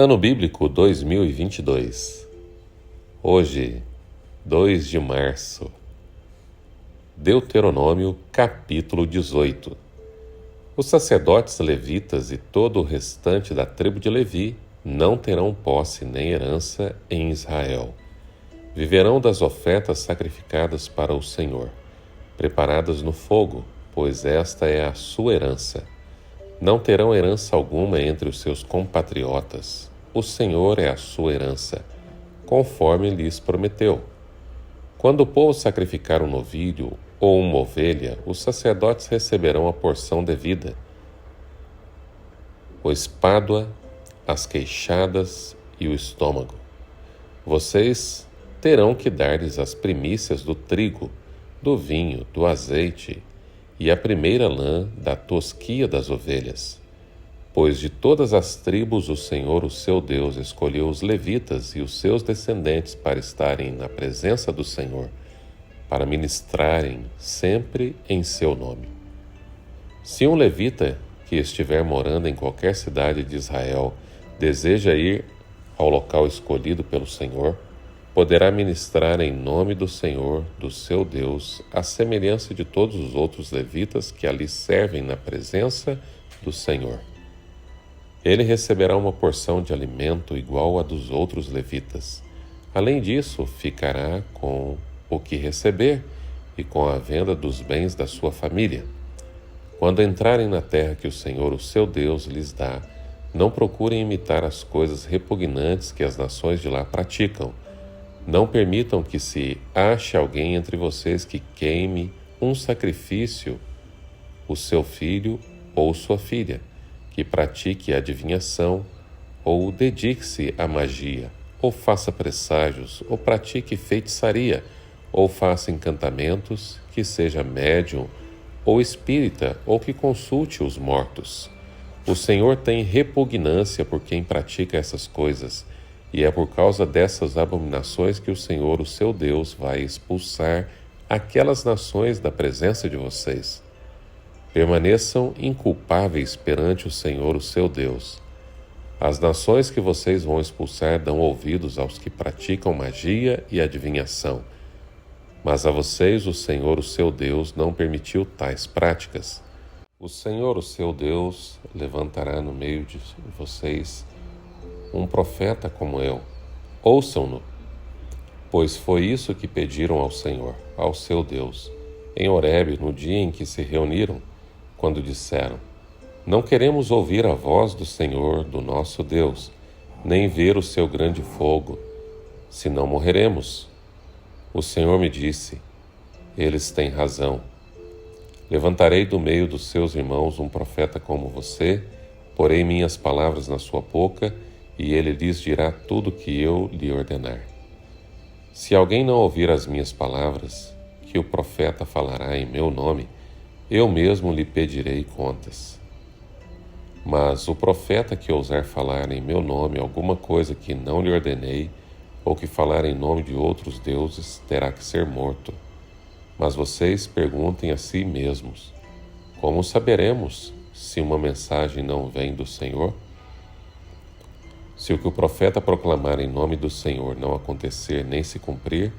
Ano Bíblico 2022. Hoje, 2 de março. Deuteronômio, capítulo 18. Os sacerdotes levitas e todo o restante da tribo de Levi não terão posse nem herança em Israel. Viverão das ofertas sacrificadas para o Senhor, preparadas no fogo, pois esta é a sua herança. Não terão herança alguma entre os seus compatriotas. O Senhor é a sua herança, conforme lhes prometeu. Quando o povo sacrificar um novilho ou uma ovelha, os sacerdotes receberão a porção devida: o espádua, as queixadas e o estômago. Vocês terão que dar-lhes as primícias do trigo, do vinho, do azeite e a primeira lã da tosquia das ovelhas. Pois de todas as tribos o Senhor, o seu Deus, escolheu os levitas e os seus descendentes para estarem na presença do Senhor, para ministrarem sempre em seu nome. Se um levita que estiver morando em qualquer cidade de Israel deseja ir ao local escolhido pelo Senhor, poderá ministrar em nome do Senhor, do seu Deus, à semelhança de todos os outros levitas que ali servem na presença do Senhor. Ele receberá uma porção de alimento igual à dos outros levitas. Além disso, ficará com o que receber e com a venda dos bens da sua família. Quando entrarem na terra que o Senhor, o seu Deus, lhes dá, não procurem imitar as coisas repugnantes que as nações de lá praticam. Não permitam que se ache alguém entre vocês que queime um sacrifício, o seu filho ou sua filha, que pratique adivinhação, ou dedique-se à magia, ou faça presságios, ou pratique feitiçaria, ou faça encantamentos, que seja médium ou espírita, ou que consulte os mortos. O Senhor tem repugnância por quem pratica essas coisas, e é por causa dessas abominações que o Senhor, o seu Deus, vai expulsar aquelas nações da presença de vocês. Permaneçam inculpáveis perante o Senhor, o seu Deus. As nações que vocês vão expulsar dão ouvidos aos que praticam magia e adivinhação. Mas a vocês, o Senhor, o seu Deus, não permitiu tais práticas. O Senhor, o seu Deus, levantará no meio de vocês um profeta como eu. Ouçam-no, pois foi isso que pediram ao Senhor, ao seu Deus, em Horebe, no dia em que se reuniram, quando disseram: não queremos ouvir a voz do Senhor, do nosso Deus, nem ver o seu grande fogo, senão morreremos. O Senhor me disse: eles têm razão. Levantarei do meio dos seus irmãos um profeta como você, porei minhas palavras na sua boca, e ele lhes dirá tudo o que eu lhe ordenar. Se alguém não ouvir as minhas palavras, que o profeta falará em meu nome, eu mesmo lhe pedirei contas. Mas o profeta que ousar falar em meu nome alguma coisa que não lhe ordenei, ou que falar em nome de outros deuses, terá que ser morto. Mas vocês perguntem a si mesmos: como saberemos se uma mensagem não vem do Senhor? Se o que o profeta proclamar em nome do Senhor não acontecer nem se cumprir,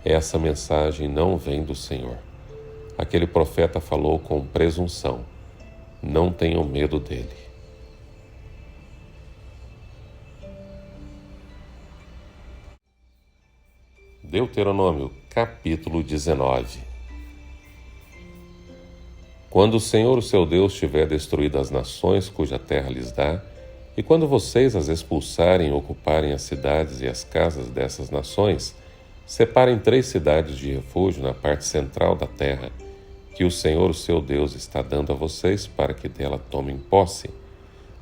essa mensagem não vem do Senhor. Aquele profeta falou com presunção. Não tenham medo dele. Deuteronômio, capítulo 19. Quando o Senhor, o seu Deus, tiver destruído as nações cuja terra lhes dá, e quando vocês as expulsarem e ocuparem as cidades e as casas dessas nações, separem 3 cidades de refúgio na parte central da terra, que o Senhor, o seu Deus, está dando a vocês para que dela tomem posse.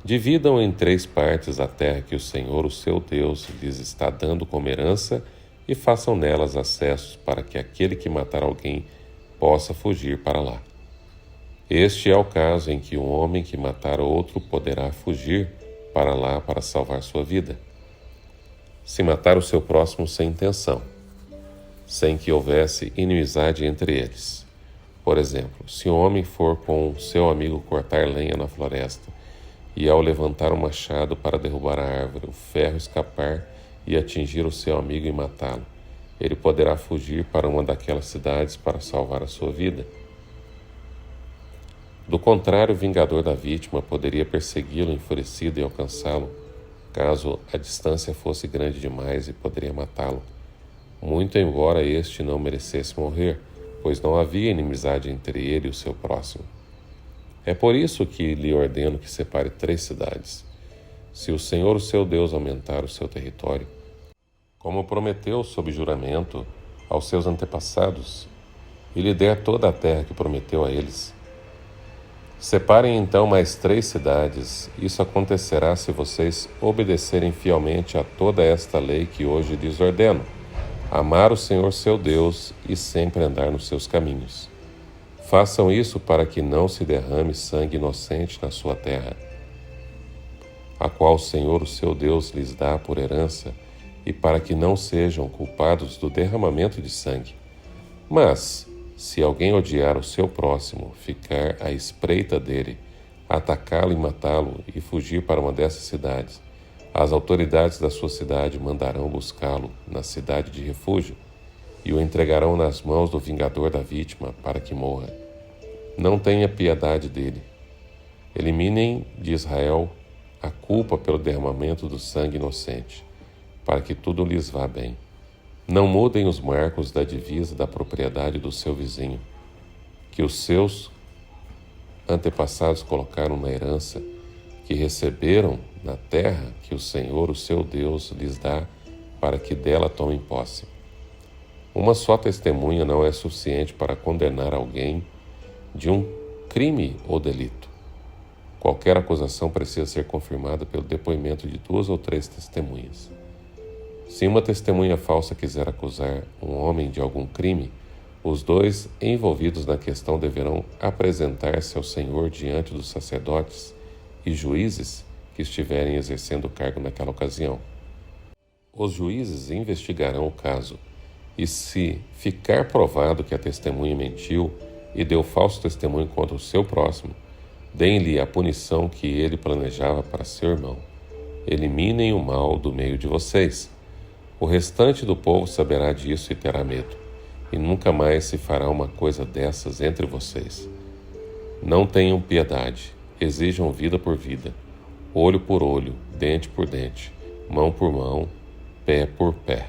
Dividam em 3 partes a terra que o Senhor, o seu Deus, lhes está dando como herança e façam nelas acessos para que aquele que matar alguém possa fugir para lá. Este é o caso em que um homem que matar outro poderá fugir para lá para salvar sua vida. Se matar o seu próximo sem intenção, sem que houvesse inimizade entre eles. Por exemplo, se um homem for com seu amigo cortar lenha na floresta e ao levantar o machado para derrubar a árvore, o ferro escapar e atingir o seu amigo e matá-lo, ele poderá fugir para uma daquelas cidades para salvar a sua vida. Do contrário, o vingador da vítima poderia persegui-lo enfurecido e alcançá-lo, caso a distância fosse grande demais, e poderia matá-lo, muito embora este não merecesse morrer, pois não havia inimizade entre ele e o seu próximo. É por isso que lhe ordeno que separe 3 cidades. Se o Senhor, o seu Deus, aumentar o seu território, como prometeu sob juramento aos seus antepassados, e lhe der toda a terra que prometeu a eles, separem então mais 3 cidades. Isso acontecerá se vocês obedecerem fielmente a toda esta lei que hoje lhes ordeno: amar o Senhor seu Deus e sempre andar nos seus caminhos. Façam isso para que não se derrame sangue inocente na sua terra, a qual o Senhor, o seu Deus, lhes dá por herança, e para que não sejam culpados do derramamento de sangue. Mas, se alguém odiar o seu próximo, ficar à espreita dele, atacá-lo e matá-lo e fugir para uma dessas cidades, as autoridades da sua cidade mandarão buscá-lo na cidade de refúgio e o entregarão nas mãos do vingador da vítima para que morra. Não tenha piedade dele. Eliminem de Israel a culpa pelo derramamento do sangue inocente, para que tudo lhes vá bem. Não mudem os marcos da divisa da propriedade do seu vizinho, que os seus antepassados colocaram na herança, que receberam na terra que o Senhor, o seu Deus, lhes dá, para que dela tomem posse. Uma só testemunha não é suficiente para condenar alguém de um crime ou delito. Qualquer acusação precisa ser confirmada pelo depoimento de 2 ou 3 testemunhas. Se uma testemunha falsa quiser acusar um homem de algum crime, os 2 envolvidos na questão deverão apresentar-se ao Senhor diante dos sacerdotes e juízes que estiverem exercendo o cargo naquela ocasião. Os juízes investigarão o caso, e se ficar provado que a testemunha mentiu e deu falso testemunho contra o seu próximo, deem-lhe a punição que ele planejava para seu irmão. Eliminem o mal do meio de vocês. O restante do povo saberá disso e terá medo, e nunca mais se fará uma coisa dessas entre vocês. Não tenham piedade, exijam vida por vida, olho por olho, dente por dente, mão por mão, pé por pé.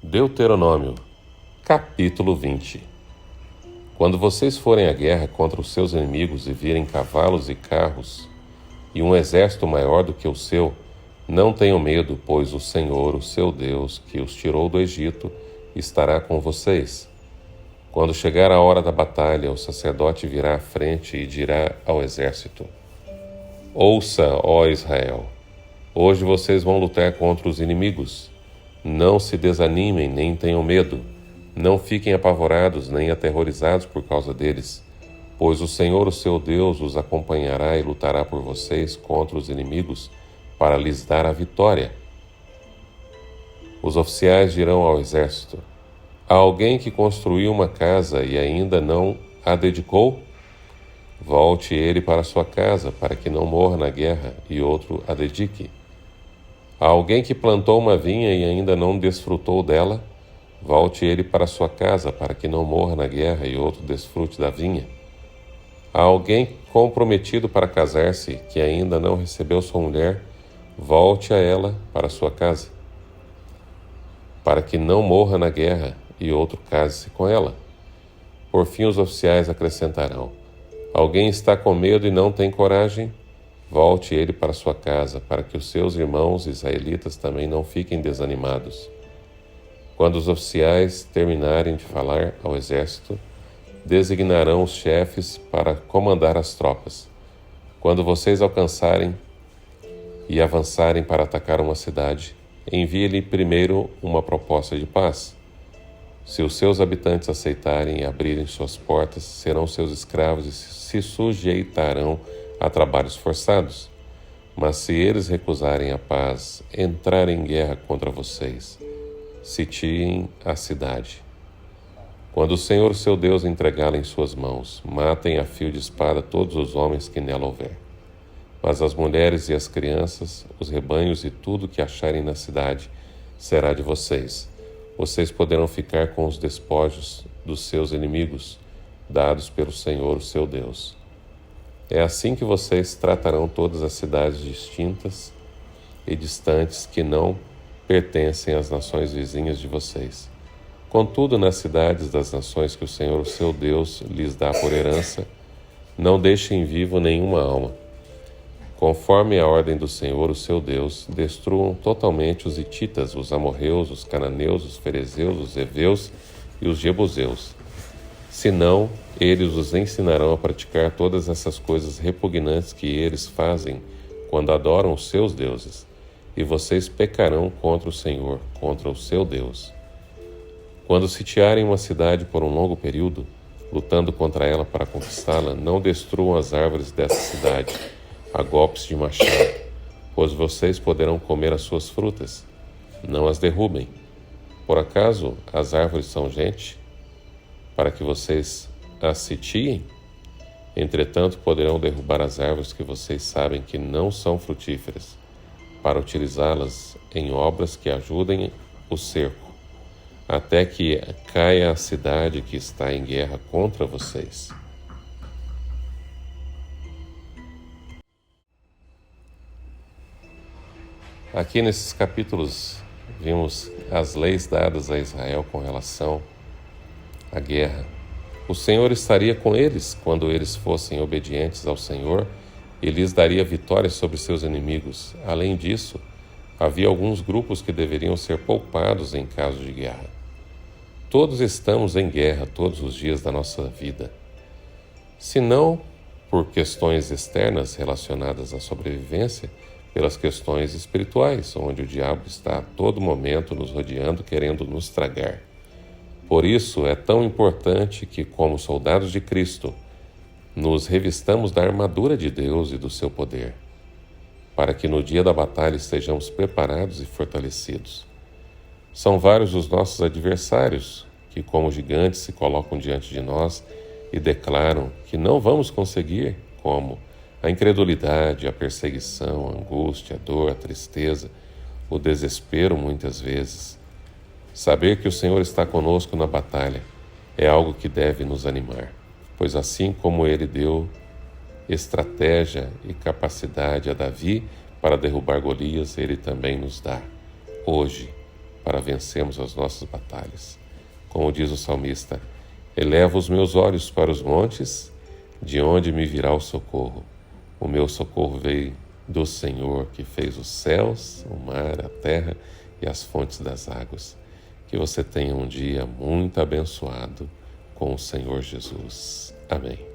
Deuteronômio, capítulo 20. Quando vocês forem à guerra contra os seus inimigos e virem cavalos e carros e um exército maior do que o seu, não tenham medo, pois o Senhor, o seu Deus, que os tirou do Egito, estará com vocês. Quando chegar a hora da batalha, o sacerdote virá à frente e dirá ao exército: Ouça, ó Israel, hoje vocês vão lutar contra os inimigos. Não se desanimem nem tenham medo. Não fiquem apavorados nem aterrorizados por causa deles, pois o Senhor, o seu Deus, os acompanhará e lutará por vocês contra os inimigos para lhes dar a vitória. Os oficiais dirão ao exército: Há alguém que construiu uma casa e ainda não a dedicou? Volte ele para sua casa, para que não morra na guerra, e outro a dedique. Há alguém que plantou uma vinha e ainda não desfrutou dela? Volte ele para sua casa, para que não morra na guerra, e outro desfrute da vinha. Há alguém comprometido para casar-se, que ainda não recebeu sua mulher? Volte a ela para sua casa, para que não morra na guerra, e outro case-se com ela. Por fim, os oficiais acrescentarão: Alguém está com medo e não tem coragem? Volte ele para sua casa, para que os seus irmãos israelitas também não fiquem desanimados. Quando os oficiais terminarem de falar ao exército, designarão os chefes para comandar as tropas. Quando vocês alcançarem e avançarem para atacar uma cidade, envie-lhe primeiro uma proposta de paz. Se os seus habitantes aceitarem e abrirem suas portas, serão seus escravos e se sujeitarão a trabalhos forçados. Mas se eles recusarem a paz, entrarem em guerra contra vocês, sitiem a cidade. Quando o Senhor, seu Deus, entregá-la em suas mãos, matem a fio de espada todos os homens que nela houver. Mas as mulheres e as crianças, os rebanhos e tudo que acharem na cidade será de vocês. Vocês poderão ficar com os despojos dos seus inimigos, dados pelo Senhor, o seu Deus. É assim que vocês tratarão todas as cidades distintas e distantes que não pertencem às nações vizinhas de vocês. Contudo, nas cidades das nações que o Senhor, o seu Deus, lhes dá por herança, não deixem vivo nenhuma alma. Conforme a ordem do Senhor, o seu Deus, destruam totalmente os hititas, os amorreus, os cananeus, os ferezeus, os heveus e os jebuseus. Senão, eles os ensinarão a praticar todas essas coisas repugnantes que eles fazem quando adoram os seus deuses, e vocês pecarão contra o Senhor, contra o seu Deus. Quando sitiarem uma cidade por um longo período, lutando contra ela para conquistá-la, não destruam as árvores dessa cidade a golpes de machado, pois vocês poderão comer as suas frutas. Não as derrubem. Por acaso as árvores são gente, para que vocês as sitiem? Entretanto, poderão derrubar as árvores que vocês sabem que não são frutíferas, para utilizá-las em obras que ajudem o cerco, até que caia a cidade que está em guerra contra vocês. Aqui nesses capítulos vimos as leis dadas a Israel com relação à guerra. O Senhor estaria com eles quando eles fossem obedientes ao Senhor e lhes daria vitória sobre seus inimigos. Além disso, havia alguns grupos que deveriam ser poupados em caso de guerra. Todos estamos em guerra todos os dias da nossa vida. Se não por questões externas relacionadas à sobrevivência, pelas questões espirituais, onde o diabo está a todo momento nos rodeando, querendo nos tragar. Por isso é tão importante que, como soldados de Cristo, nos revistamos da armadura de Deus e do seu poder, para que no dia da batalha estejamos preparados e fortalecidos. São vários os nossos adversários que, como gigantes, se colocam diante de nós e declaram que não vamos conseguir, como a incredulidade, a perseguição, a angústia, a dor, a tristeza, o desespero muitas vezes. Saber que o Senhor está conosco na batalha é algo que deve nos animar, pois assim como Ele deu estratégia e capacidade a Davi para derrubar Golias, Ele também nos dá hoje para vencermos as nossas batalhas. Como diz o salmista, eleva os meus olhos para os montes, de onde me virá o socorro. O meu socorro veio do Senhor, que fez os céus, o mar, a terra e as fontes das águas. Que você tenha um dia muito abençoado com o Senhor Jesus. Amém.